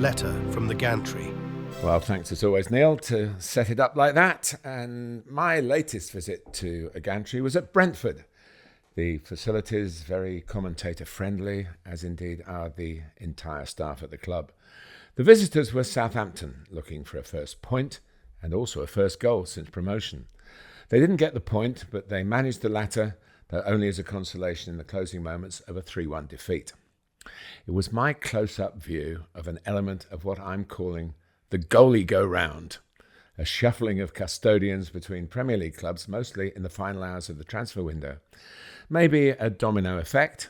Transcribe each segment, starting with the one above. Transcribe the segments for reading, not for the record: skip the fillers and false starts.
letter from the Gantry. Well, thanks as always, Neil, to set it up like that. And my latest visit to a Gantry was at Brentford. The facilities very commentator-friendly, as indeed are the entire staff at the club. The visitors were Southampton, looking for a first point and also a first goal since promotion. They didn't get the point, but they managed the latter, though only as a consolation in the closing moments of a 3-1 defeat. It was my close-up view of an element of what I'm calling the goalie go-round, a shuffling of custodians between Premier League clubs, mostly in the final hours of the transfer window. Maybe a domino effect,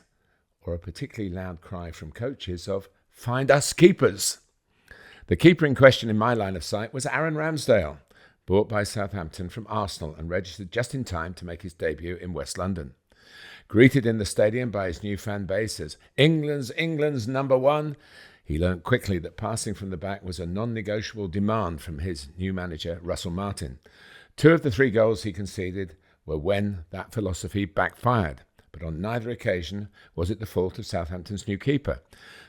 or a particularly loud cry from coaches of, "Find us keepers." The keeper in question in my line of sight was Aaron Ramsdale, bought by Southampton from Arsenal and registered just in time to make his debut in West London. Greeted in the stadium by his new fan base as England's number one, he learnt quickly that passing from the back was a non-negotiable demand from his new manager, Russell Martin. 2 of the 3 goals he conceded were when that philosophy backfired, but on neither occasion was it the fault of Southampton's new keeper.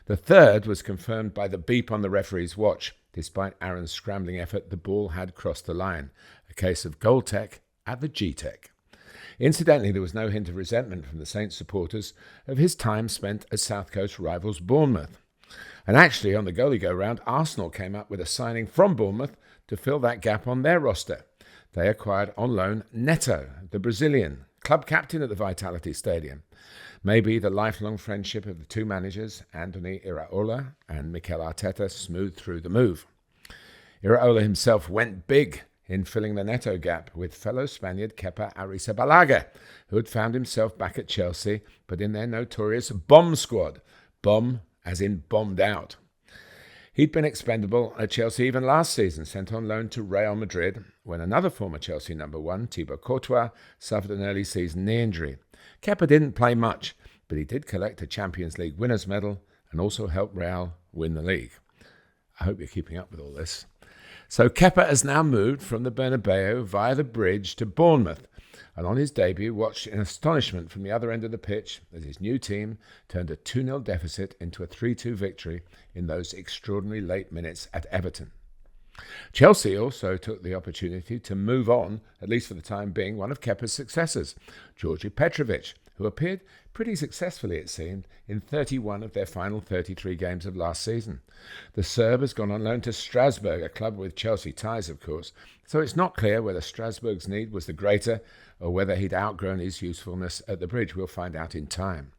The third was confirmed by the beep on the referee's watch. Despite Aaron's scrambling effort, the ball had crossed the line, a case of goal tech at the G-Tech. Incidentally, there was no hint of resentment from the Saints supporters of his time spent at South Coast rivals Bournemouth. And actually, on the goalie go-round, Arsenal came up with a signing from Bournemouth to fill that gap on their roster. They acquired on loan Neto, the Brazilian, club captain at the Vitality Stadium. Maybe the lifelong friendship of the 2 managers, Andoni Iraola and Mikel Arteta, smoothed through the move. Iraola himself went big in filling the Neto gap with fellow Spaniard Kepa Arrizabalaga, who had found himself back at Chelsea, but in their notorious bomb squad. Bomb as in bombed out. He'd been expendable at Chelsea even last season, sent on loan to Real Madrid, when another former Chelsea number 1, Thibaut Courtois, suffered an early season knee injury. Kepa didn't play much, but he did collect a Champions League winners' medal and also helped Real win the league. I hope you're keeping up with all this. So Kepa has now moved from the Bernabeu via the bridge to Bournemouth, and on his debut watched in astonishment from the other end of the pitch as his new team turned a 2-0 deficit into a 3-2 victory in those extraordinary late minutes at Everton. Chelsea also took the opportunity to move on, at least for the time being, one of Kepa's successors, Georgi Petrovic, who appeared pretty successfully, it seemed, in 31 of their final 33 games of last season. The Serb has gone on loan to Strasbourg, a club with Chelsea ties, of course, so it's not clear whether Strasbourg's need was the greater or whether he'd outgrown his usefulness at the bridge. We'll find out in time.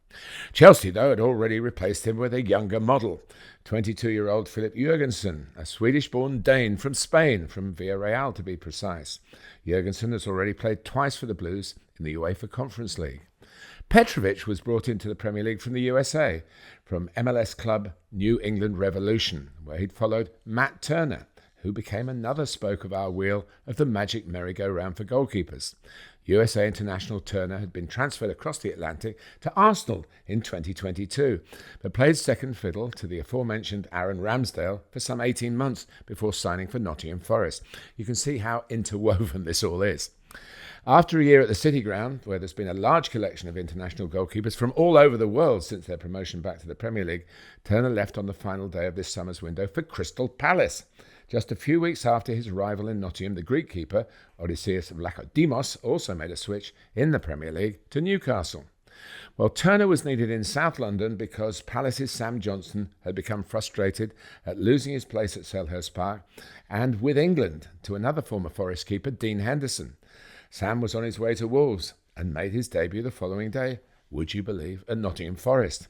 Chelsea, though, had already replaced him with a younger model, 22-year-old Philip Jurgensen, a Swedish-born Dane from Spain, from Villarreal to be precise. Jurgensen has already played twice for the Blues in the UEFA Conference League. Petrovic was brought into the Premier League from the USA, from MLS club New England Revolution, where he'd followed Matt Turner, who became another spoke of our wheel of the magic merry-go-round for goalkeepers. USA international Turner had been transferred across the Atlantic to Arsenal in 2022, but played second fiddle to the aforementioned Aaron Ramsdale for some 18 months before signing for Nottingham Forest. You can see how interwoven this all is. After a year at the City Ground, where there's been a large collection of international goalkeepers from all over the world since their promotion back to the Premier League, Turner left on the final day of this summer's window for Crystal Palace. Just a few weeks after his rival in Nottingham, the Greek keeper, Odysseus Vlachodimos, also made a switch in the Premier League to Newcastle. Well, Turner was needed in South London because Palace's Sam Johnson had become frustrated at losing his place at Selhurst Park, and with England to another former Forest keeper, Dean Henderson. Sam was on his way to Wolves and made his debut the following day, would you believe, at Nottingham Forest.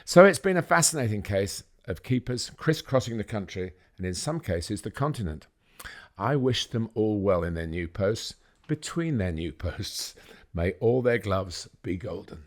So it's been a fascinating case of keepers crisscrossing the country and in some cases the continent. I wish them all well in their new posts, between their new posts. May all their gloves be golden.